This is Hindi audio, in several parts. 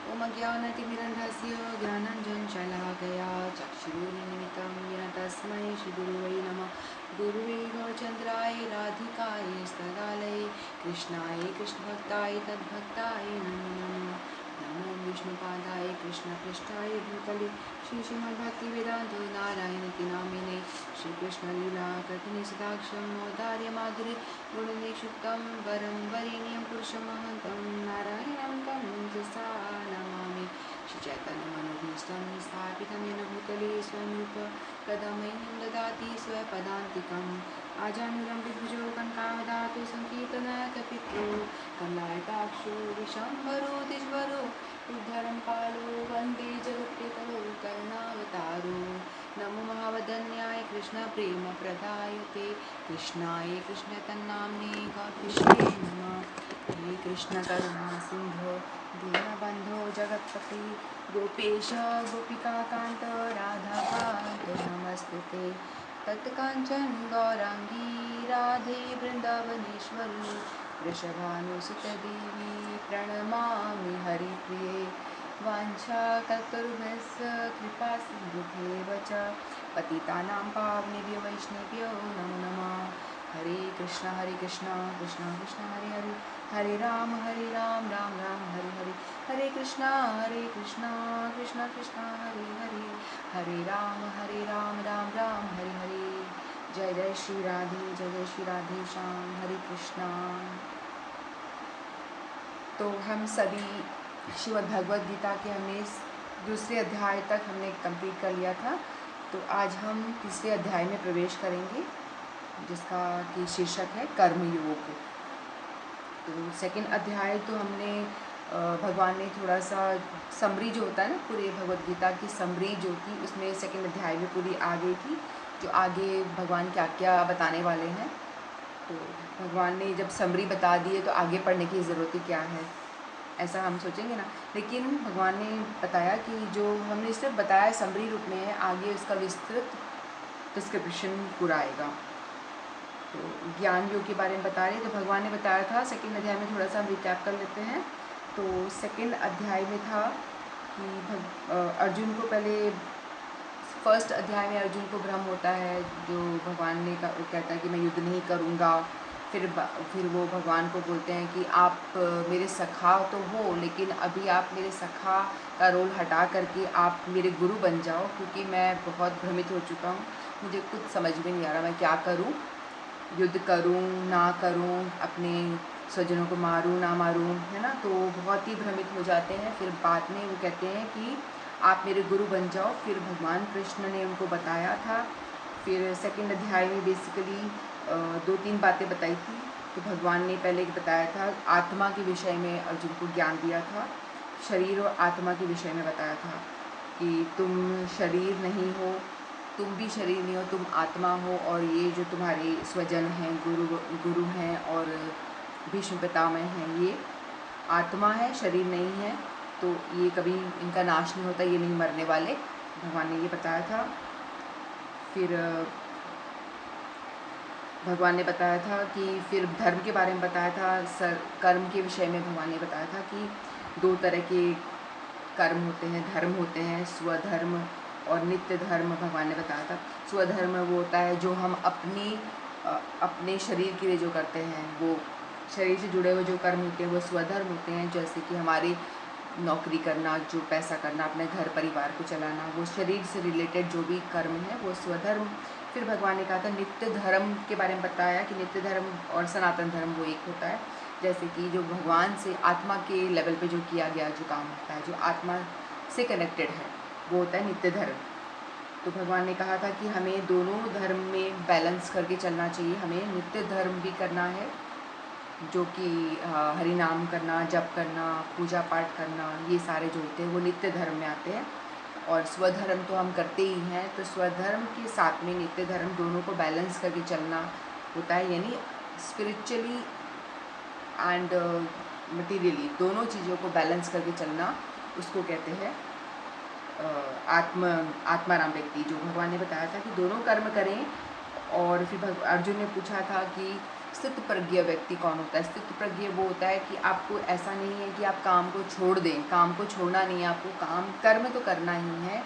ओम ज्ञानतिमिरन्धस्य ज्ञानाञ्जनशलाकया चक्षुरुन्मिलितं येन तस्मै श्रीगुरुवे नमः। गुरुवे भवचन्द्राय राधिकाय स्तगालये कृष्णाय कृष्णभक्ताय तद्भक्ताय नमो नमः। नमो विष्णुपादाय कृष्णपृष्ठाय भूतले श्रीश्रीमद्भक्तिवेदान्त नारायणति नामिने श्रीकृष्णलीला कथने सदाक्षं मोदार्य माधुर्य गुणनिक्षिप्तं वरं वरेण्यं पुरुषमहन्तं नारायणं तं मनसा नमामि। श्रीचैतन्यमनोभीष्टं स्थापितं येन भूतले स्वयं रूप कदा मह्यं ददाति स्वपदान्तिकम् आजानुलम्बितभुजो कनकावदातु सङ्कीर्तनकपित्रो कमलायताक्षो विशम्भरो द्विजवरो उद्धरं कालो वन्दे जगत्पितरो करुणावतारो। नमो महावदन्याय कृष्णप्रेमप्रदायते कृष्णाय कृष्णतन्नाम्ने गौरकृष्णे नमः। हे कृष्ण करुणा सिंधो दीनबन्धो जगत्पते गोपेश गोपिकान्त राधाकान्त नमस्तुते। तत्काञ्चन गौराङ्गी राधे वृन्दावनेश्वरी वृषभानुसुते देवी प्रणमामि हरिप्रिये। वाञ्छाकल्पतरुभ्यश्च कृपा सिन्धुभ्येव च पतितानां पावनेभ्यो वैष्णवेभ्यो नमो नमः। हरे कृष्णा कृष्णा कृष्णा हरे हरे हरे राम राम राम हरे हरे। हरे कृष्णा कृष्णा कृष्णा हरे हरे हरे राम राम राम हरे हरे। जय जय श्री राधे श्याम हरे कृष्णा। तो हम सभी श्रीमद् भगवद गीता के हमने दूसरे अध्याय तक हमने कंप्लीट कर लिया था। तो आज हम तीसरे अध्याय में प्रवेश करेंगे जिसका कि शीर्षक है कर्मयोग। तो सेकंड अध्याय तो हमने भगवान ने थोड़ा सा समरी जो होता है ना पूरे भगवद गीता की समरी जो थी उसमें सेकंड अध्याय में पूरी आ गई थी, जो आगे भगवान क्या क्या बताने वाले हैं। तो भगवान ने जब समरी बता दी है तो आगे पढ़ने की ज़रूरत ही क्या है, ऐसा हम सोचेंगे ना। लेकिन भगवान ने बताया कि जो हमने सिर्फ बताया समरी रूप में है, आगे उसका विस्तृत डिस्क्रिप्शन पूरा आएगा। तो ज्ञान योग के बारे में बता रहे, तो भगवान ने बताया था सेकंड अध्याय में, थोड़ा सा हम रिकैप कर लेते हैं। तो सेकंड अध्याय में था कि अर्जुन को पहले फर्स्ट अध्याय में अर्जुन को भ्रम होता है, जो भगवान ने कहता है कि मैं युद्ध नहीं करूँगा। फिर वो भगवान को बोलते हैं कि आप मेरे सखा तो हो, लेकिन अभी आप मेरे सखा का रोल हटा करके आप मेरे गुरु बन जाओ, क्योंकि मैं बहुत भ्रमित हो चुका हूँ, मुझे कुछ समझ में नहीं आ रहा मैं क्या करूँ, युद्ध करूं ना करूं, अपने स्वजनों को मारूं ना मारूं, है ना। तो बहुत ही भ्रमित हो जाते हैं। फिर बाद में वो कहते हैं कि आप मेरे गुरु बन जाओ। फिर भगवान कृष्ण ने उनको बताया था। फिर सेकंड अध्याय में बेसिकली 2-3 बातें बताई थी। तो भगवान ने पहले बताया था आत्मा के विषय में, अर्जुन को ज्ञान दिया था, शरीर और आत्मा के विषय में बताया था कि तुम शरीर नहीं हो, तुम भी शरीर नहीं हो, तुम आत्मा हो, और ये जो तुम्हारे स्वजन हैं, गुरु हैं और भीष्म पितामह हैं, ये आत्मा है, शरीर नहीं है। तो ये कभी इनका नाश नहीं होता, ये नहीं मरने वाले, भगवान ने ये बताया था। फिर भगवान ने बताया था कि फिर धर्म के बारे में बताया था, कर्म के विषय में भगवान ने बताया था कि 2 तरह के कर्म होते हैं, धर्म होते हैं, स्वधर्म और नित्य धर्म। भगवान ने बताया था स्वधर्म वो होता है जो हम अपने शरीर के लिए जो करते हैं, वो शरीर से जुड़े हुए जो कर्म होते हैं वो स्वधर्म होते हैं। जैसे कि हमारी नौकरी करना, जो पैसा करना, अपने घर परिवार को चलाना, वो शरीर से रिलेटेड जो भी कर्म है वो स्वधर्म। फिर भगवान ने कहा था नित्य धर्म के बारे में बताया कि नित्य धर्म और सनातन धर्म वो एक होता है। जैसे कि जो भगवान से आत्मा के लेवल पे जो किया गया जो काम होता है, जो आत्मा से कनेक्टेड है, वो होता है नित्य धर्म। तो भगवान ने कहा था कि हमें दोनों धर्म में बैलेंस करके चलना चाहिए। हमें नित्य धर्म भी करना है, जो कि हरि नाम करना, जप करना, पूजा पाठ करना, ये सारे जो होते हैं वो नित्य धर्म में आते हैं। और स्वधर्म तो हम करते ही हैं, तो स्वधर्म के साथ में नित्य धर्म दोनों को बैलेंस करके चलना होता है। यानी स्पिरिचुअली एंड मटीरियली दोनों चीज़ों को बैलेंस करके चलना, उसको कहते हैं आत्माराम व्यक्ति। जो भगवान ने बताया था कि दोनों कर्म करें। और फिर अर्जुन ने पूछा था कि स्थित प्रज्ञ व्यक्ति कौन होता है? स्थित प्रज्ञ वो होता है कि आपको ऐसा नहीं है कि आप काम को छोड़ दें, काम को छोड़ना नहीं है आपको, कर्म तो करना ही है।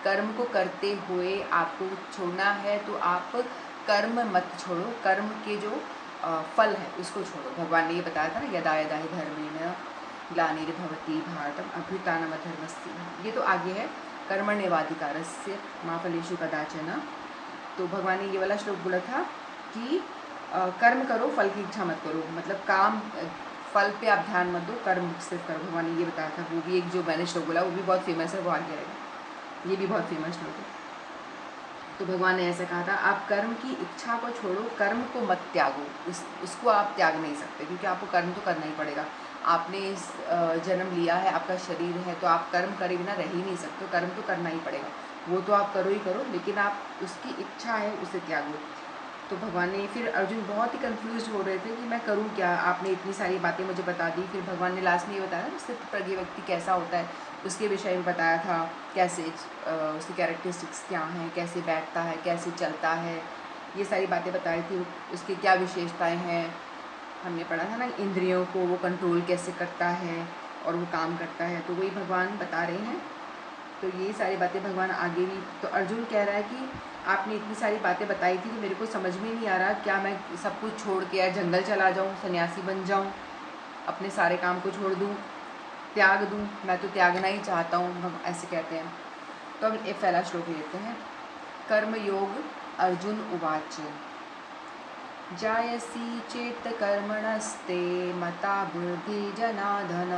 कर्म को करते हुए आपको छोड़ना है तो आप कर्म मत छोड़ो, कर्म के जो फल है उसको छोड़ो। भगवान ने ये बताया था ना, यदा यदा हि धर्मेण ग्लानिर्भवति भारतम अभ्युत्थानमधर्मस्य, ये तो आगे है, कर्मण्येवाधिकारस्य मा फलेषु कदाचन। तो भगवान ने ये वाला श्लोक बोला था कि कर्म करो, फल की इच्छा मत करो, मतलब काम फल पे आप ध्यान मत दो, कर्म सिर्फ करो। भगवान ने ये बताया था। वो भी एक जो मैंने श्लोक बोला वो भी बहुत फेमस है, वो आगे रहेगा, ये भी बहुत फेमस श्लोक है। तो भगवान ने ऐसा कहा था, आप कर्म की इच्छा को छोड़ो, कर्म को मत त्यागो, उसको आप त्याग नहीं सकते, क्योंकि आपको कर्म तो करना ही पड़ेगा। आपने इस जन्म लिया है, आपका शरीर है, तो आप कर्म करे बिना रह ही नहीं सकते, कर्म तो करना ही पड़ेगा, वो तो आप करो ही करो, लेकिन आप उसकी इच्छा है उसे त्यागो। तो भगवान ने, फिर अर्जुन बहुत ही कंफ्यूज हो रहे थे कि मैं करूं क्या, आपने इतनी सारी बातें मुझे बता दी। फिर भगवान ने लास्ट में ये बताया, स्थित प्रज्ञ व्यक्ति कैसा होता है उसके विषय में बताया था, कैसे उसकी कैरेक्टरिस्टिक्स क्या हैं, कैसे बैठता है, कैसे चलता है, ये सारी बातें बताई थी। उसकी क्या विशेषताएं हैं हमने पढ़ा था ना, इंद्रियों को वो कंट्रोल कैसे करता है और वो काम करता है, तो वही भगवान बता रहे हैं। तो ये सारी बातें भगवान आगे भी, तो अर्जुन कह रहा है कि आपने इतनी सारी बातें बताई थी तो मेरे को समझ में नहीं आ रहा, क्या मैं सब कुछ छोड़ के जंगल चला जाऊँ, सन्यासी बन जाऊँ, अपने सारे काम को छोड़ दूँ, त्याग दूँ? मैं तो त्यागना ही चाहता हूँ, हम ऐसे कहते हैं। तो अब एक पहला श्लोक लेते हैं। कर्मयोग अर्जुन उवाच जायसी चेत कर्मणस्ते मता बुद्धि जनार्दन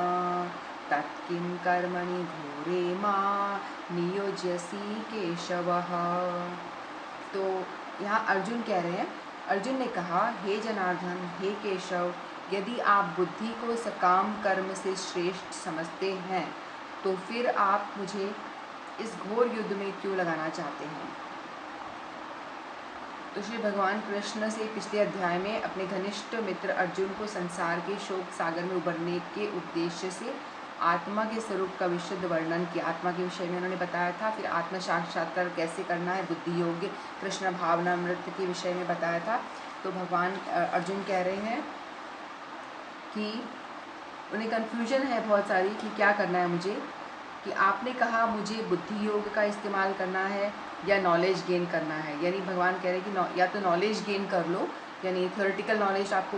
तत्किं कर्मणि घोरे मां नियोज्यसि केशवः। तो यहाँ अर्जुन कह रहे हैं, अर्जुन ने कहा, हे जनार्दन, हे केशव, यदि आप बुद्धि को सकाम कर्म से श्रेष्ठ समझते हैं तो फिर आप मुझे इस घोर युद्ध में क्यों लगाना चाहते हैं? तो श्री भगवान कृष्ण से पिछले अध्याय में अपने घनिष्ठ मित्र अर्जुन को संसार के शोक सागर में उबरने के उद्देश्य से आत्मा के स्वरूप का विशुद्ध वर्णन किया, आत्मा के विषय में उन्होंने बताया था। फिर आत्म साक्षात्कार कैसे करना है, बुद्धि योग्य कृष्ण भावना अमृत के विषय में बताया था। तो भगवान अर्जुन कह रहे हैं कि उन्हें कन्फ्यूजन है बहुत सारी कि क्या करना है मुझे, कि आपने कहा मुझे बुद्धि योग का इस्तेमाल करना है या नॉलेज गेन करना है। यानी भगवान कह रहे हैं कि या तो नॉलेज गेन कर लो, यानी थ्योरेटिकल नॉलेज आपको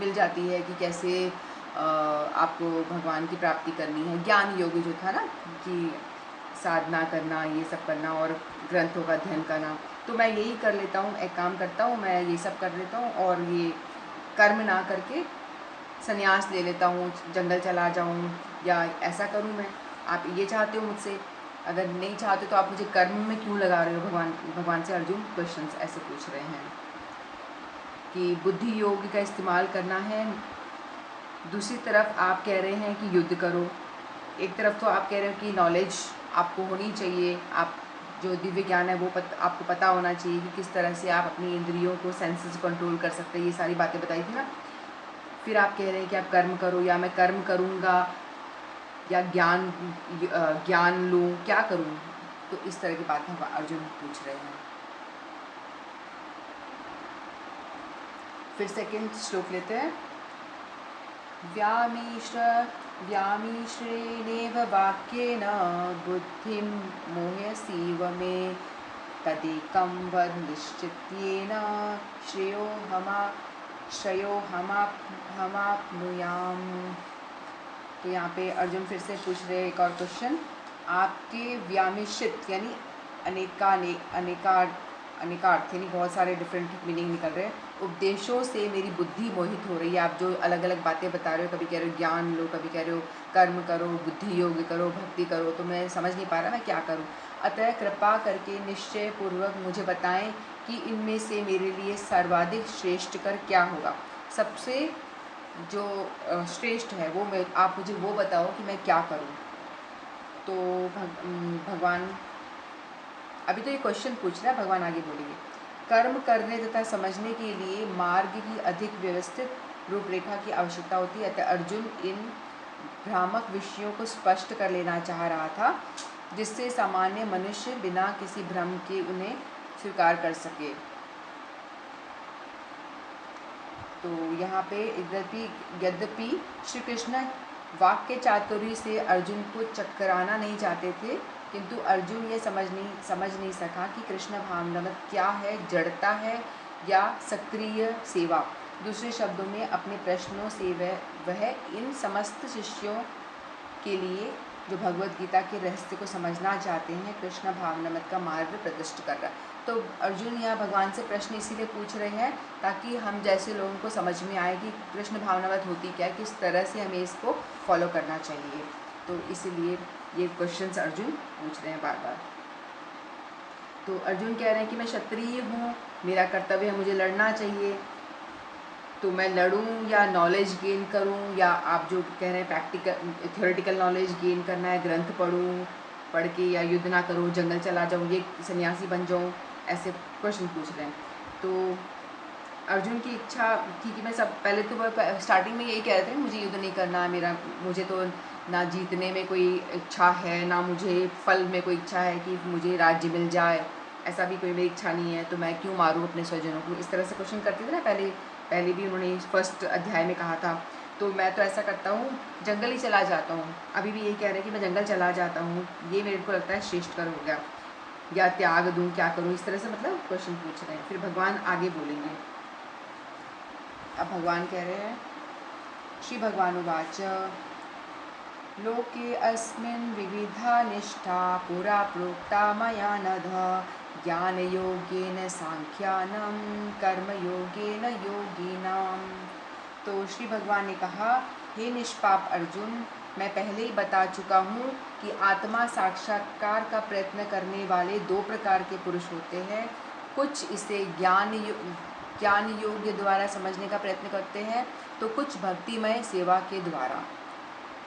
मिल जाती है कि कैसे आपको भगवान की प्राप्ति करनी है। ज्ञान योग जो था ना कि साधना करना, ये सब करना और ग्रंथों का अध्ययन करना, तो मैं यही कर लेता हूँ, एक काम करता हूँ, मैं ये सब कर लेता हूँ और ये कर्म ना करके संन्यास ले लेता हूँ, जंगल चला जाऊँ या ऐसा करूँ मैं। आप ये चाहते हो मुझसे? अगर नहीं चाहते तो आप मुझे कर्म में क्यों लगा रहे हो? भगवान से अर्जुन क्वेश्चंस ऐसे पूछ रहे हैं कि बुद्धि योग का इस्तेमाल करना है, दूसरी तरफ आप कह रहे हैं कि युद्ध करो। एक तरफ तो आप कह रहे हो कि नॉलेज आपको होनी चाहिए, आप जो दिव्य ज्ञान है वो आपको पता होना चाहिए कि किस तरह से आप अपनी इंद्रियों को, सेंसेस कंट्रोल कर सकते हैं, ये सारी बातें बताई थी ना। फिर आप कह रहे हैं कि आप कर्म करो, या मैं कर्म करूँगा या ज्ञान लूँ, क्या करूँ? तो इस तरह की बातें अर्जुन पूछ रहे हैं। फिर सेकंड श्लोक लेते हैं। व्यामिश्रेणेव वाक्येन बुद्धिं मोहयसीव मे तदेकं वद निश्चित्येन श्रेयोहमाप्नुयाम्। तो यहाँ पे अर्जुन फिर से पूछ रहे हैं एक और क्वेश्चन। आपके व्यामिश्रित यानी अनेकार्थ यानी बहुत सारे डिफरेंट मीनिंग निकल रहे हैं, उपदेशों से मेरी बुद्धि मोहित हो रही है। आप जो अलग अलग बातें बता रहे हो, कभी कह रहे हो ज्ञान लो, कभी कह रहे हो कर्म करो, बुद्धि योग करो, भक्ति करो, तो मैं समझ नहीं पा रहा मैं क्या करूं। अतः कृपा करके निश्चय पूर्वक मुझे बताएं कि इनमें से मेरे लिए सर्वाधिक श्रेष्ठ कर क्या होगा। सबसे जो श्रेष्ठ है वो आप मुझे वो बताओ कि मैं क्या करूं। तो भगवान अभी तो ये क्वेश्चन पूछ रहा है, भगवान आगे बोलेंगे। कर्म करने तथा समझने के लिए मार्ग की अधिक व्यवस्थित रूपरेखा की आवश्यकता होती है। अतः अर्जुन इन भ्रामक विषयों को स्पष्ट कर लेना चाह रहा था, जिससे सामान्य मनुष्य बिना किसी भ्रम के उन्हें स्वीकार कर सके। तो यहाँ पे यद्यपि श्री कृष्ण वाक्य चातुर्य से अर्जुन को चकराना नहीं चाहते थे, किंतु अर्जुन ये समझ नहीं सका कि कृष्ण भावनामत क्या है, जड़ता है या सक्रिय सेवा। दूसरे शब्दों में अपने प्रश्नों से वह इन समस्त शिष्यों के लिए जो भगवत गीता के रहस्य को समझना चाहते हैं कृष्ण भावनामत का मार्ग प्रदिष्ट कर रहा है। तो अर्जुन यहाँ भगवान से प्रश्न इसीलिए पूछ रहे हैं ताकि हम जैसे लोगों को समझ में आए कि कृष्ण भावनामत होती क्या है, किस तरह से हमें इसको फॉलो करना चाहिए। तो इसीलिए ये क्वेश्चंस अर्जुन पूछ रहे हैं बार बार। तो अर्जुन कह रहे हैं कि मैं क्षत्रिय हूँ, मेरा कर्तव्य है, मुझे लड़ना चाहिए। तो मैं लड़ूं या नॉलेज गेन करूं, या आप जो कह रहे हैं प्रैक्टिकल थ्योरेटिकल नॉलेज गेन करना है, ग्रंथ पढ़ के, या युद्ध ना करूं, जंगल चला जाऊं, ये सन्यासी बन जाऊं, ऐसे क्वेश्चन पूछ रहे हैं। तो अर्जुन की इच्छा थी कि मैं पहले तो वह स्टार्टिंग में यही कह रहे थे मुझे युद्ध नहीं करना, मुझे तो ना जीतने में कोई इच्छा है, ना मुझे फल में कोई इच्छा है कि मुझे राज्य मिल जाए, ऐसा भी कोई मेरी इच्छा नहीं है, तो मैं क्यों मारूं अपने स्वजनों को, इस तरह से क्वेश्चन करते थे ना पहले भी उन्होंने फर्स्ट अध्याय में कहा था। तो मैं तो ऐसा करता हूँ, जंगल ही चला जाता हूँ, अभी भी यही कह रहे हैं कि मैं जंगल चला जाता हूँ, ये मेरे को लगता है श्रेष्ठ कर हो गया, या त्याग दूँ, क्या करूँ, इस तरह से मतलब क्वेश्चन पूछ रहे हैं। फिर भगवान आगे बोलेंगे। अब भगवान कह रहे हैं, श्री भगवान उवाच लोके अस्मिन् विविधा निष्ठा पुरा प्रोक्ता मया नघ ज्ञान योगेन सांख्यानं कर्म योगेन योगिनां। तो श्री भगवान ने कहा, हे निष्पाप अर्जुन, मैं पहले ही बता चुका हूँ कि आत्मा साक्षात्कार का प्रयत्न करने वाले दो प्रकार के पुरुष होते हैं। कुछ इसे ज्ञान योग द्वारा समझने का प्रयत्न करते हैं, तो कुछ भक्तिमय सेवा के द्वारा।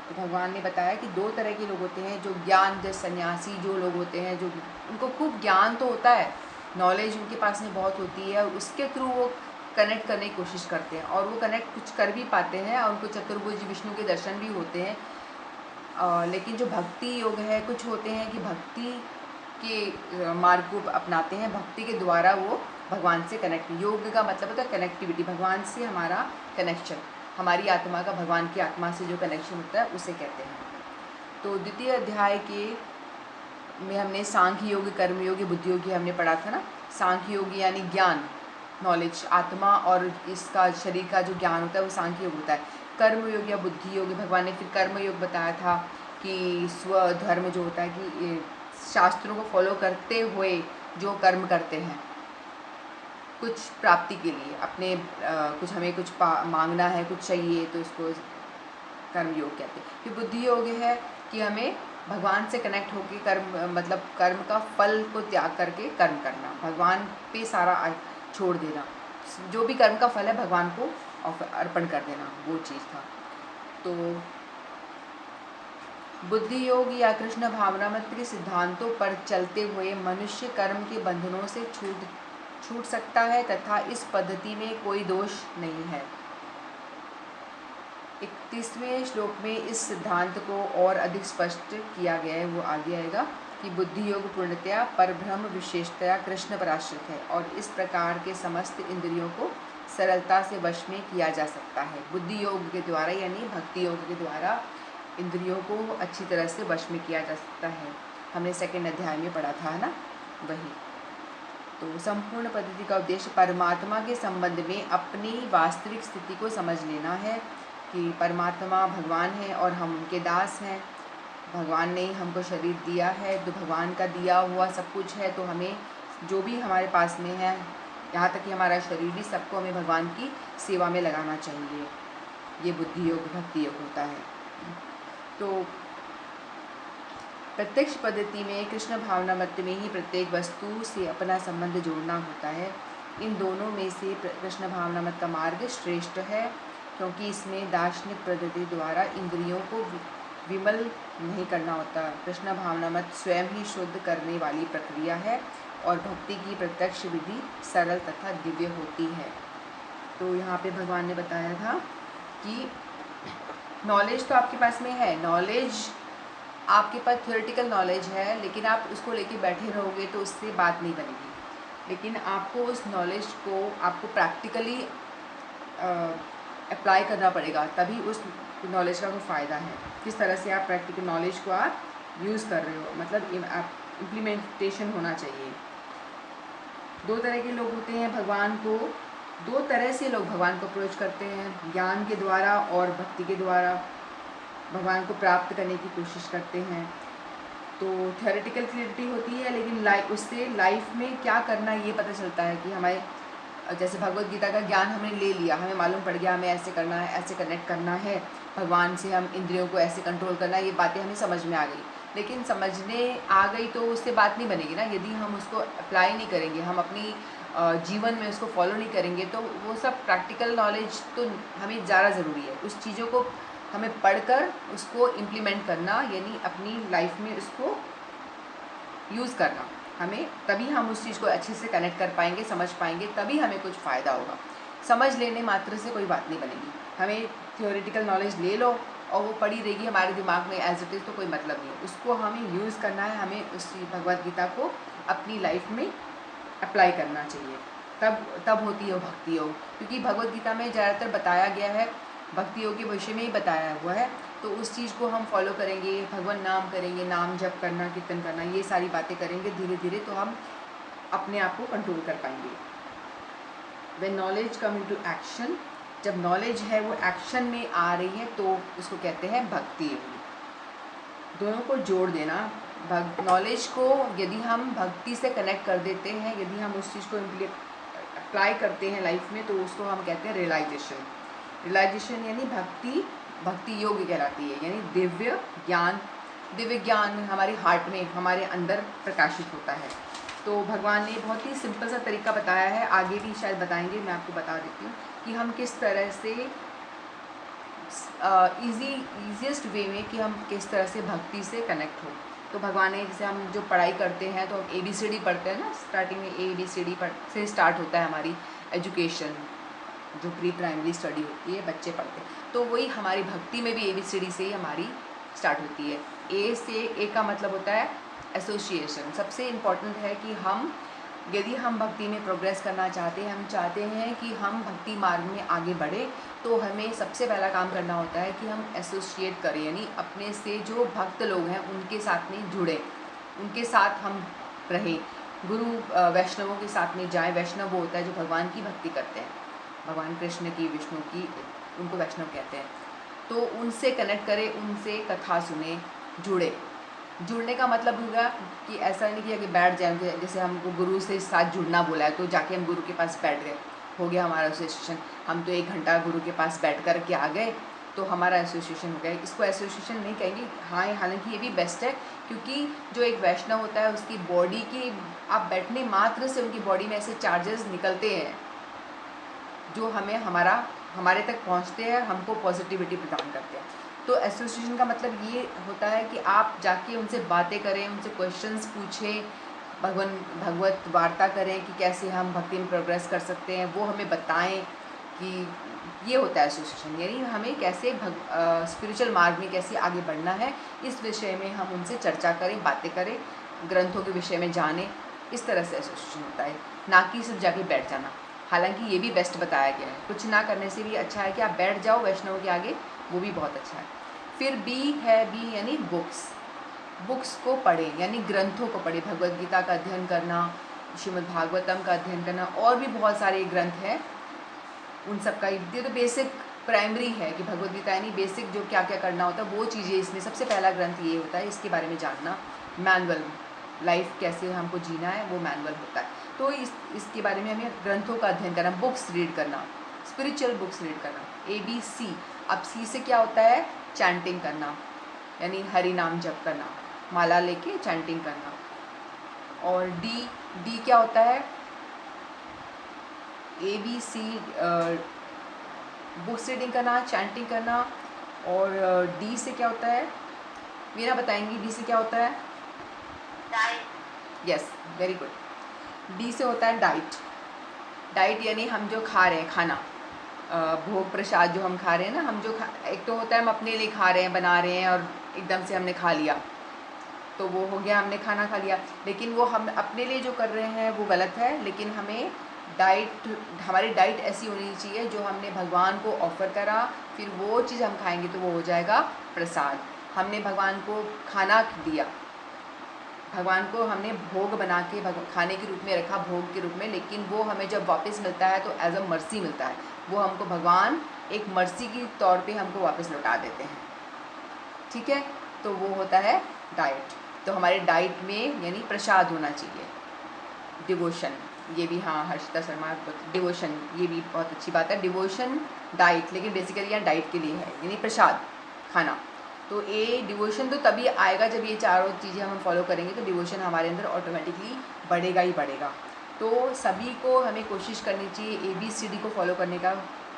तो भगवान ने बताया कि दो तरह के लोग होते हैं, जो ज्ञान जैसे सन्यासी जो लोग होते हैं, जो उनको खूब ज्ञान तो होता है, नॉलेज उनके पास में बहुत होती है, और उसके थ्रू वो कनेक्ट करने की कोशिश करते हैं, और वो कनेक्ट कुछ कर भी पाते हैं, और उनको चतुर्भुज विष्णु के दर्शन भी होते हैं। लेकिन जो भक्ति योग है, कुछ होते हैं कि भक्ति के मार्ग को अपनाते हैं, भक्ति के द्वारा वो भगवान से कनेक्ट, योग का मतलब होता है कनेक्टिविटी, भगवान से हमारा कनेक्शन, हमारी आत्मा का भगवान की आत्मा से जो कनेक्शन होता है उसे कहते हैं। तो द्वितीय अध्याय में हमने सांख्य योग, कर्म योग, बुद्धि योग हमने पढ़ा था ना। सांख्य योग यानी ज्ञान, नॉलेज, आत्मा और इसका शरीर का जो ज्ञान होता है वो सांख्य योग होता है। कर्म योग या बुद्धि योग, भगवान ने फिर कर्म योग बताया था कि स्वधर्म जो होता है कि शास्त्रों को फॉलो करते हुए जो कर्म करते हैं कुछ प्राप्ति के लिए, अपने कुछ हमें कुछ मांगना है, कुछ चाहिए, तो इसको कर्म योग कहते हैं। फिर बुद्धि योग है कि हमें भगवान से कनेक्ट होकर कर्म, मतलब कर्म का फल को त्याग करके कर्म करना, भगवान पे सारा छोड़ देना, जो भी कर्म का फल है भगवान को अर्पण कर देना, वो चीज़ था। तो बुद्धि योग या कृष्ण भावनामत के सिद्धांतों पर चलते हुए मनुष्य कर्म के बंधनों से छूट सकता है तथा इस पद्धति में कोई दोष नहीं है। 31वें श्लोक में इस सिद्धांत को और अधिक स्पष्ट किया गया है, वो आगे आएगा कि बुद्धि योग पूर्णतया परब्रह्म विशेषतया कृष्ण पर आश्रित है और इस प्रकार के समस्त इंद्रियों को सरलता से वश में किया जा सकता है। बुद्धि योग के द्वारा यानी भक्ति योग के द्वारा इंद्रियों को अच्छी तरह से वश में किया जा सकता है। हमने सेकंड अध्याय में पढ़ा था ना, वही। तो संपूर्ण पद्धति का उद्देश्य परमात्मा के संबंध में अपनी वास्तविक स्थिति को समझ लेना है कि परमात्मा भगवान है और हम उनके दास हैं। भगवान ने हमको शरीर दिया है, तो भगवान का दिया हुआ सब कुछ है, तो हमें जो भी हमारे पास में है, यहाँ तक कि हमारा शरीर भी, सबको हमें भगवान की सेवा में लगाना चाहिए। ये बुद्धि योग भक्ति योग होता है। तो प्रत्यक्ष पद्धति में कृष्ण भावनामत में ही प्रत्येक वस्तु से अपना संबंध जोड़ना होता है। इन दोनों में से कृष्ण भावनामत का मार्ग श्रेष्ठ है, क्योंकि इसमें दार्शनिक पद्धति द्वारा इंद्रियों को विमल नहीं करना होता। कृष्ण भावनामत स्वयं ही शुद्ध करने वाली प्रक्रिया है और भक्ति की प्रत्यक्ष विधि सरल तथा दिव्य होती है। तो यहाँ पे भगवान ने बताया था कि नॉलेज तो आपके पास में है, नॉलेज आपके पास थ्योरेटिकल नॉलेज है, लेकिन आप उसको लेके बैठे रहोगे तो उससे बात नहीं बनेगी। लेकिन आपको उस नॉलेज को आपको प्रैक्टिकली अप्लाई करना पड़ेगा, तभी उस नॉलेज का कोई फ़ायदा है। किस तरह से आप प्रैक्टिकल नॉलेज को आप यूज़ कर रहे हो, मतलब आप इम्प्लीमेंटेशन होना चाहिए। दो तरह के लोग होते हैं भगवान को, दो तरह से लोग भगवान को अप्रोच करते हैं, ज्ञान के द्वारा और भक्ति के द्वारा भगवान को प्राप्त करने की कोशिश करते हैं। तो थ्योरेटिकल क्लियरिटी होती है, लेकिन उससे लाइफ में क्या करना ये पता चलता है कि हमारे, जैसे भगवत गीता का ज्ञान हमने ले लिया, हमें मालूम पड़ गया हमें ऐसे करना है, ऐसे कनेक्ट करना है भगवान से, हम इंद्रियों को ऐसे कंट्रोल करना है, ये बातें हमें समझ में आ गई। लेकिन समझने आ गई तो उससे बात नहीं बनेगी ना, यदि हम उसको अप्लाई नहीं करेंगे, हम अपनी जीवन में उसको फॉलो नहीं करेंगे, तो वो सब प्रैक्टिकल नॉलेज तो हमें ज़्यादा ज़रूरी है। उस चीज़ों को हमें पढ़कर उसको इम्प्लीमेंट करना, यानी अपनी लाइफ में उसको यूज़ करना, हमें तभी हम उस चीज़ को अच्छे से कनेक्ट कर पाएंगे, समझ पाएंगे, तभी हमें कुछ फ़ायदा होगा। समझ लेने मात्र से कोई बात नहीं बनेगी। हमें थ्योरेटिकल नॉलेज ले लो और वो पड़ी रहेगी हमारे दिमाग में एज इट इज़, तो कोई मतलब नहीं है। उसको हमें यूज़ करना है, हमें उस भगवद गीता को अपनी लाइफ में अप्लाई करना चाहिए, तब होती है भक्ति योग। क्योंकि भगवद गीता में ज़्यादातर बताया गया है, भक्ति योग के विषय में ही बताया हुआ है, तो उस चीज़ को हम फॉलो करेंगे, भगवान नाम करेंगे, नाम जप करना, कीर्तन करना, ये सारी बातें करेंगे धीरे धीरे, तो हम अपने आप को कंट्रोल कर पाएंगे। When knowledge come into action, जब नॉलेज है वो एक्शन में आ रही है, तो उसको कहते हैं भक्ति योग। दोनों को जोड़ देना, नॉलेज को यदि हम भक्ति से कनेक्ट कर देते हैं, यदि हम उस चीज़ को अप्लाई करते हैं लाइफ में, तो उसको हम कहते हैं रियलाइजेशन। रियलाइजेशन यानी भक्ति योग कहलाती है, यानी दिव्य ज्ञान। दिव्य ज्ञान हमारे हार्ट में, हमारे अंदर प्रकाशित होता है। तो भगवान ने बहुत ही सिंपल सा तरीका बताया है, आगे भी शायद बताएंगे, मैं आपको बता देती हूँ कि हम किस तरह से ईजीएस्ट वे में कि हम किस तरह से भक्ति से कनेक्ट हो। तो भगवान ने, जैसे हम जो पढ़ाई करते हैं तो ABCD पढ़ते हैं ना, स्टार्टिंग में ABCD से स्टार्ट होता है हमारी एजुकेशन, जो प्री प्राइमरी स्टडी होती है, बच्चे पढ़ते हैं। तो वही हमारी भक्ति में भी ABCD से ही हमारी स्टार्ट होती है। ए का मतलब होता है एसोसिएशन। सबसे इम्पॉर्टेंट है कि यदि हम भक्ति में प्रोग्रेस करना चाहते हैं, हम चाहते हैं कि हम भक्ति मार्ग में आगे बढ़े, तो हमें सबसे पहला काम करना होता है कि हम एसोसिएट करें, यानी अपने से जो भक्त लोग हैं उनके साथ में जुड़े, उनके साथ हम रहें, गुरु वैष्णवों के साथ में जाएं। वैष्णव वो होता है जो भगवान की भक्ति करते हैं, भगवान कृष्ण की, विष्णु की, उनको वैष्णव कहते हैं। तो उनसे कनेक्ट करें, उनसे कथा सुने, जुड़ने का मतलब होगा कि ऐसा नहीं कि बैठ जाएंगे, जैसे हमको गुरु से साथ जुड़ना बोला है तो जाके हम गुरु के पास बैठ गए, हो गया हमारा एसोसिएशन। हम तो 1 घंटा गुरु के पास बैठ कर के आ गए तो हमारा एसोसिएशन हो गया। इसको एसोसिएशन नहीं कहेंगे। हाँ, हालांकि ये भी बेस्ट है, क्योंकि जो एक वैष्णव होता है उसकी बॉडी की, आप बैठने मात्र से उनकी बॉडी में ऐसे चार्जेस निकलते हैं जो हमारे तक पहुँचते हैं, हमको पॉजिटिविटी प्रदान करते हैं। तो एसोसिएशन का मतलब ये होता है कि आप जाके उनसे बातें करें, उनसे क्वेश्चंस पूछें, भगवत वार्ता करें कि कैसे हम भक्ति में प्रोग्रेस कर सकते हैं, वो हमें बताएं कि ये होता है एसोसिएशन। यानी हमें कैसे स्पिरिचुअल मार्ग में कैसे आगे बढ़ना है, इस विषय में हम उनसे चर्चा करें, बातें करें, ग्रंथों के विषय में जानें। इस तरह से एसोसिएशन होता है, ना कि सिर्फ जाके बैठ जाना। हालांकि ये भी बेस्ट बताया गया है, कुछ ना करने से भी अच्छा है कि आप बैठ जाओ वैष्णव के आगे, वो भी बहुत अच्छा है। फिर बी यानी बुक्स को पढ़ें, यानी ग्रंथों को पढ़ें, भगवद गीता का अध्ययन करना, श्रीमद् भागवतम का अध्ययन करना, और भी बहुत सारे ग्रंथ हैं, उन सब का ये तो बेसिक प्राइमरी है कि भगवद गीता यानी बेसिक जो क्या क्या करना होता है वो चीज़ें इसमें सबसे पहला ग्रंथ ये होता है, इसके बारे में जानना। मैनुअल, लाइफ कैसे हमको जीना है वो मैनुअल होता है। तो इसके बारे में हमें ग्रंथों का अध्ययन करना, बुक्स रीड करना, स्पिरिचुअल बुक्स रीड करना। ABC, अब C से क्या होता है, चैंटिंग करना, यानी हरि नाम जप करना, माला लेके चैंटिंग करना। और D क्या होता है, ABC बुक्स रीडिंग करना, चैंटिंग करना। और D से क्या होता है, मीरा बताएंगी D से क्या होता है। Diet. Yes, very good. D से होता है डाइट यानी हम जो खा रहे हैं, खाना, भोग प्रसाद जो हम खा रहे हैं ना, हम जो एक तो होता है हम अपने लिए खा रहे हैं, बना रहे हैं और एकदम से हमने खा लिया, तो वो हो गया हमने खाना खा लिया। लेकिन वो हम अपने लिए जो कर रहे हैं वो गलत है, लेकिन हमें डाइट, हमारी डाइट ऐसी होनी चाहिए जो हमने भगवान को ऑफ़र करा, फिर वो चीज़ हम खाएंगे तो वो हो जाएगा प्रसाद। हमने भगवान को खाना दिया, भगवान को हमने भोग बना के खाने के रूप में रखा, भोग के रूप में, लेकिन वो हमें जब वापस मिलता है तो एज अ मर्सी मिलता है। वो हमको भगवान एक मर्सी की तौर पे हमको वापस लौटा देते हैं, ठीक है। तो वो होता है डाइट। तो हमारे डाइट में यानी प्रसाद होना चाहिए, डिवोशन, ये भी, हाँ हर्षिता शर्मा, डिवोशन, ये भी बहुत अच्छी बात है, डिवोशन डाइट, लेकिन बेसिकली यहाँ डाइट के लिए है, यानी प्रसाद खाना। तो ये डिवोशन तो तभी आएगा जब ये चारों चीज़ें हम फॉलो करेंगे, तो डिवोशन हमारे अंदर ऑटोमेटिकली बढ़ेगा ही बढ़ेगा। तो सभी को हमें कोशिश करनी चाहिए ABCD को फॉलो करने का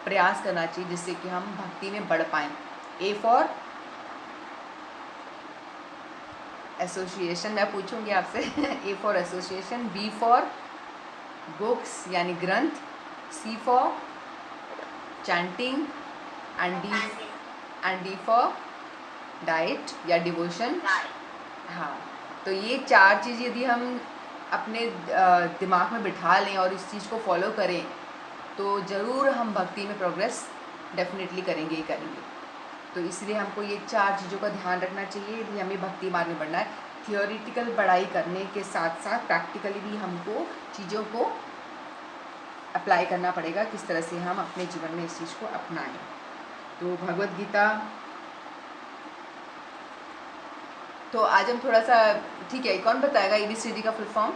प्रयास करना चाहिए, जिससे कि हम भक्ति में बढ़ पाएँ। A फॉर एसोसिएशन, मैं पूछूंगी आपसे A for association, B for books यानी ग्रंथ, C for chanting, and D for diet या डिवोशन। हाँ, तो ये चार चीज़ यदि हम अपने दिमाग में बिठा लें और इस चीज़ को फॉलो करें तो ज़रूर हम भक्ति में प्रोग्रेस डेफिनेटली करेंगे ही करेंगे। तो इसलिए हमको ये चार चीज़ों का ध्यान रखना चाहिए यदि हमें भक्ति मार्ग में बढ़ना है। थियोरिटिकल पढ़ाई करने के साथ साथ प्रैक्टिकली भी हमको चीज़ों को अप्लाई करना पड़ेगा, किस तरह से हम अपने जीवन में इस चीज़ को अपनाएं। तो भगवद गीता, तो आज हम थोड़ा सा, ठीक है, कौन बताएगा ABCD का फुल फॉर्म?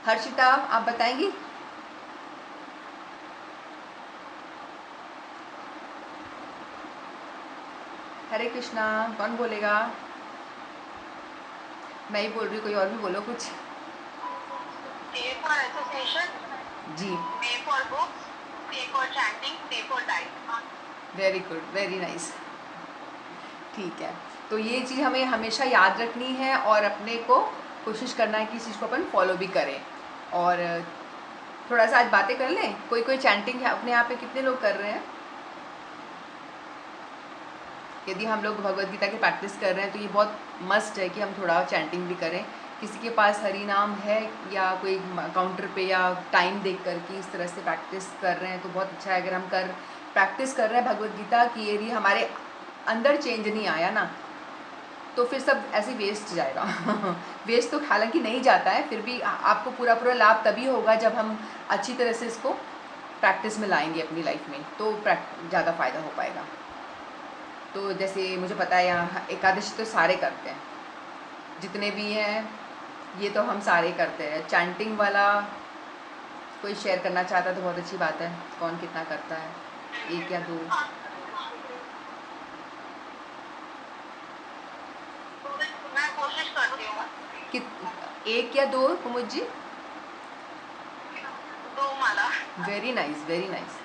हर्षिता आप बताएंगी? हरे कृष्णा, कौन बोलेगा? मैं ही बोल रही हूँ, कोई और भी बोलो कुछ। A for association, जी, B for books, C for chanting, D for diet. Very good, very nice, ठीक है। तो ये चीज़ हमें हमेशा याद रखनी है और अपने को कोशिश करना है कि इस चीज़ को अपन फॉलो भी करें। और थोड़ा सा आज बातें कर लें, कोई कोई चैंटिंग है अपने यहाँ पे कितने लोग कर रहे हैं? यदि हम लोग भगवद गीता की प्रैक्टिस कर रहे हैं तो ये बहुत मस्ट है कि हम थोड़ा चैंटिंग भी करें। किसी के पास हरि नाम है या कोई काउंटर पे या टाइम देख कर के इस तरह से प्रैक्टिस कर रहे हैं तो बहुत अच्छा है। अगर हम प्रैक्टिस कर रहे हैं भगवद गीता की, यदि हमारे अंदर चेंज नहीं आया ना तो फिर सब ऐसे वेस्ट जाएगा वेस्ट तो हालांकि नहीं जाता है, फिर भी आपको पूरा पूरा लाभ तभी होगा जब हम अच्छी तरह से इसको प्रैक्टिस में लाएंगे अपनी लाइफ में, तो ज़्यादा फ़ायदा हो पाएगा। तो जैसे मुझे पता है यहाँ एकादशी तो सारे करते हैं, जितने भी हैं ये तो हम सारे करते हैं। चैंटिंग वाला कोई शेयर करना चाहता तो बहुत अच्छी बात है, कौन कितना करता है, 1 या 2? मैं कोशिश करती हूँ। 1 या 2 कुमुद जी? 2 माला। Very nice, very nice.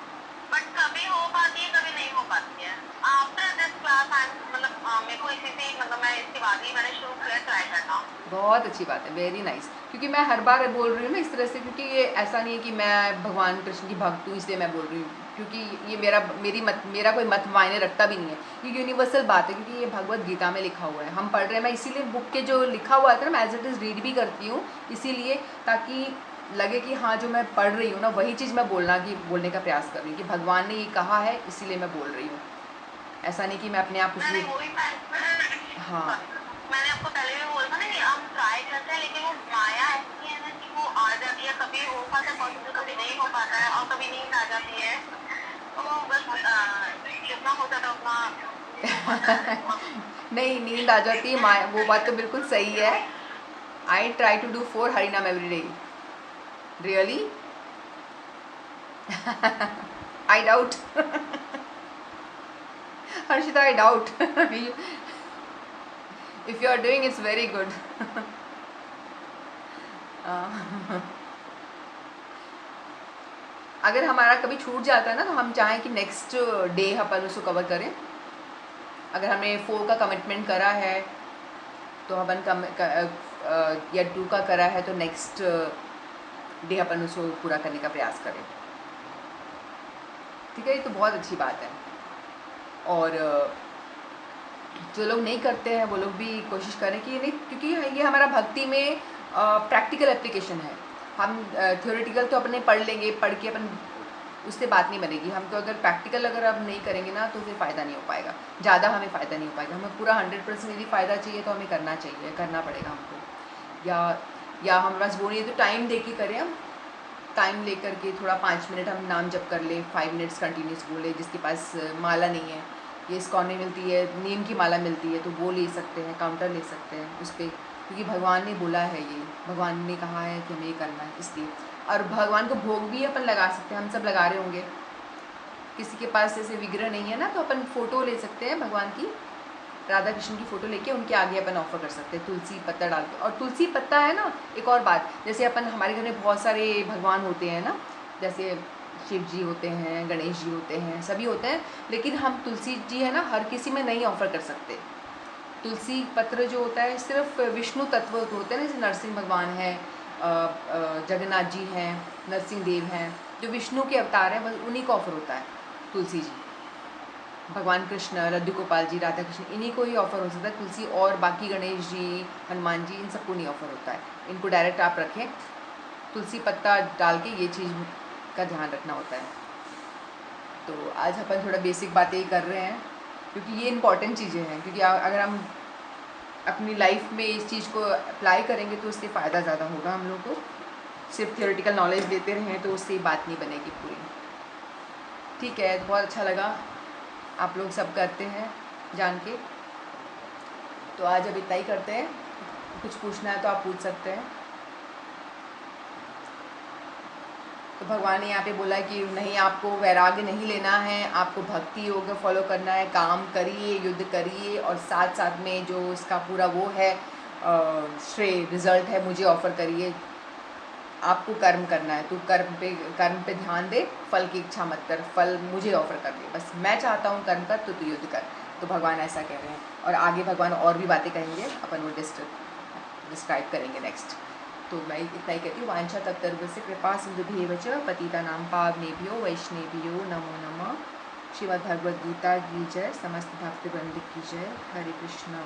But कभी हो पाती है, कभी नहीं हो पाती है। आफ्टर दिस क्लास मतलब मेरे को इसी से मतलब मैं इसके बाद ही मैंने शुरू किया ट्राई करना। बहुत अच्छी बात है, वेरी नाइस। क्योंकि मैं हर बार बोल रही हूँ ना इस तरह से, क्योंकि ये ऐसा नहीं है कि मैं भगवान कृष्ण की भक्त हूँ इसलिए मैं बोल रही हूँ, क्योंकि ये मेरा कोई मत मायने रखता भी नहीं है, ये यूनिवर्सल बात है, क्योंकि ये भगवद गीता में लिखा हुआ है, हम पढ़ रहे हैं। मैं इसीलिए बुक के जो लिखा हुआ है ना मैं एज इट इज़ रीड भी करती हूँ, इसीलिए ताकि लगे कि हाँ जो मैं पढ़ रही हूँ ना वही चीज़ मैं बोलने का प्रयास कर रही हूँ कि भगवान ने ये कहा है इसीलिए मैं बोल रही हूँ। ऐसा नहीं कि मैं अपने आप कुछ भी, हाँ मैंने आपको पहले भी बोला था ना कि हम ट्राई करते हैं, लेकिन वो माया ऐसी है ना कि वो आ जाती है, कभी हो पाता है पॉसिबल, कभी नहीं हो पाता है, और कभी नींद आ जाती है, तो बस जितना हो जाता है उतना नहीं, नींद आ जाती है, वो बात तो बिल्कुल सही है। आई ट्राई टू डू 4 हरिनाम every day, really I doubt Harshita, I doubt. If you are doing, it's very good. अगर हमारा कभी छूट जाता है ना तो हम चाहें कि नेक्स्ट डे अपन उसको कवर करें। अगर हमने 4 का कमिटमेंट करा है तो अपन या 2 का करा है तो नेक्स्ट डे अपन उसको पूरा करने का प्रयास करें, ठीक है। ये तो बहुत अच्छी बात है। और जो लोग नहीं करते हैं वो लोग भी कोशिश करें कि नहीं, क्योंकि ये हमारा भक्ति में प्रैक्टिकल एप्लीकेशन है। हम थ्योरेटिकल तो अपने पढ़ लेंगे, पढ़ के अपन उससे बात नहीं बनेगी। हमको अगर प्रैक्टिकल अगर अब नहीं करेंगे ना तो फिर फ़ायदा नहीं हो पाएगा, ज़्यादा हमें फ़ायदा नहीं हो पाएगा। हमें पूरा 100% यदि फ़ायदा चाहिए तो हमें करना चाहिए, करना पड़ेगा हमको। या हमारे पास वो नहीं है तो टाइम दे के करें हम, टाइम लेकर के थोड़ा 5 मिनट हम नाम जप कर लें, 5 मिनट्स कंटिन्यूस बोले। जिसके पास माला नहीं है, ये इस्कॉन में मिलती है, नीम की माला मिलती है तो वो ले सकते हैं, काउंटर ले सकते हैं उस पर, क्योंकि भगवान ने बोला है, ये भगवान ने कहा है कि हमें ये करना है इसलिए। और भगवान को भोग भी अपन लगा सकते हैं, हम सब लगा रहे होंगे। किसी के पास जैसे विग्रह नहीं है ना तो अपन फ़ोटो ले सकते हैं भगवान की, राधा कृष्ण की फ़ोटो लेके उनके आगे अपन ऑफ़र कर सकते हैं तुलसी पत्ता डाल के। और तुलसी पत्ता है ना, एक और बात, जैसे अपन हमारे घर में बहुत सारे भगवान होते हैं ना, जैसे शिव जी होते हैं, गणेश जी होते हैं, सभी होते हैं, लेकिन हम तुलसी जी है ना हर किसी में नहीं ऑफ़र कर सकते। तुलसी पत्र जो होता है सिर्फ विष्णु तत्व होते हैं ना, जैसे नरसिंह भगवान है, जगन्नाथ जी हैं, नरसिंह देव हैं, जो विष्णु के अवतार हैं, बस उन्हीं को ऑफ़र होता है तुलसी जी। भगवान कृष्ण, लड्डू गोपाल जी, राधा कृष्ण, इन्हीं को ही ऑफ़र हो सकता है तुलसी, और बाकी गणेश जी, हनुमान जी, इन सबको नहीं ऑफ़र होता है। इनको डायरेक्ट आप रखें, तुलसी पत्ता डाल के ये चीज़ का ध्यान रखना होता है। तो आज अपन थोड़ा बेसिक बातें ही कर रहे हैं, क्योंकि ये इंपॉर्टेंट चीज़ें हैं, क्योंकि अगर हम अपनी लाइफ में इस चीज़ को अप्लाई करेंगे तो उससे फ़ायदा ज़्यादा होगा हम लोग को। सिर्फ थियोरेटिकल नॉलेज देते रहें तो उससे बात नहीं बनेगी पूरी। ठीक है, बहुत अच्छा लगा, आप लोग सब करते हैं जान के। तो आज अब इतना ही करते हैं, कुछ पूछना है तो आप पूछ सकते हैं। तो भगवान ने यहाँ पे बोला कि नहीं, आपको वैराग्य नहीं लेना है, आपको भक्ति योग फॉलो करना है, काम करिए, युद्ध करिए, और साथ साथ में जो इसका पूरा वो है श्रेय रिजल्ट है मुझे ऑफ़र करिए। आपको कर्म करना है तो कर्म पे ध्यान दे, फल की इच्छा मत कर, फल मुझे ऑफ़र कर दे, बस मैं चाहता हूँ कर्म कर तो तू युद्ध कर। तो भगवान ऐसा कह रहे हैं, और आगे भगवान और भी बातें कहेंगे, अपन वो डिस्क्राइब करेंगे नेक्स्ट। तो मैं इतना ही कहती हूँ, वांछा तत्सर्वस्य कृपा सिंधुभ्येव च पतितानां पावनेभ्यो वैष्णवेभ्यो नमो नमः। श्रीमद् भगवद गीता की जय, समस्त भक्तवृंद की जय। हरे कृष्ण।